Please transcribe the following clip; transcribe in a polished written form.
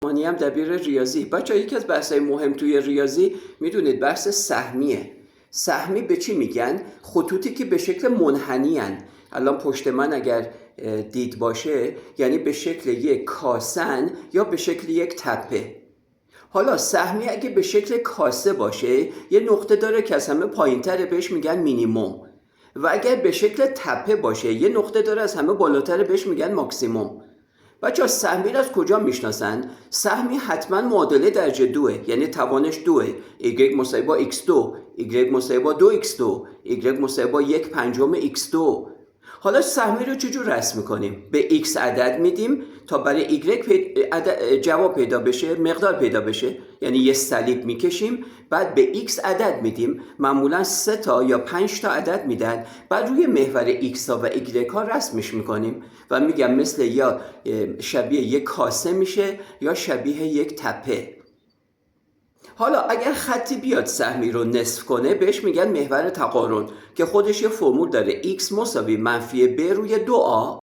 مانی هم دبیر ریاضی. بچه یکی از بحث‌های مهم توی ریاضی میدونید بحث سهمیه. سهمی به چی میگن؟ خطوطی که به شکل منحنی هن. الان پشت من اگر دید باشه یعنی به شکل یک کاسن یا به شکل یک تپه. حالا سهمی اگه به شکل کاسه باشه یه نقطه داره که از همه پایین‌تره، بهش میگن مینیموم، و اگر به شکل تپه باشه یه نقطه داره از همه بالاتر، بهش میگن ماکسیموم. بچه سهمی رو از کجا میشناسن؟ سهمی حتما معادله درجه دوه، یعنی توانش دوه. y مساوی با x2، y مساوی با 2x2، y مساوی با 1/5 x2. حالا سهمی رو چجور رسم میکنیم؟ به x عدد میدیم تا برای y جواب پیدا بشه، مقدار پیدا بشه، یعنی یه صلیب میکشیم، بعد به x عدد میدیم، معمولا 3 تا یا 5 تا عدد میدن، بعد روی محور x ها و y ها رسمش میکنیم و میگم مثل یا شبیه یک کاسه میشه یا شبیه یک تپه. حالا اگر خطی بیاد سهمی رو نصف کنه بهش میگن محور تقارن که خودش یه فرمول داره، x مساوی منفی b روی 2a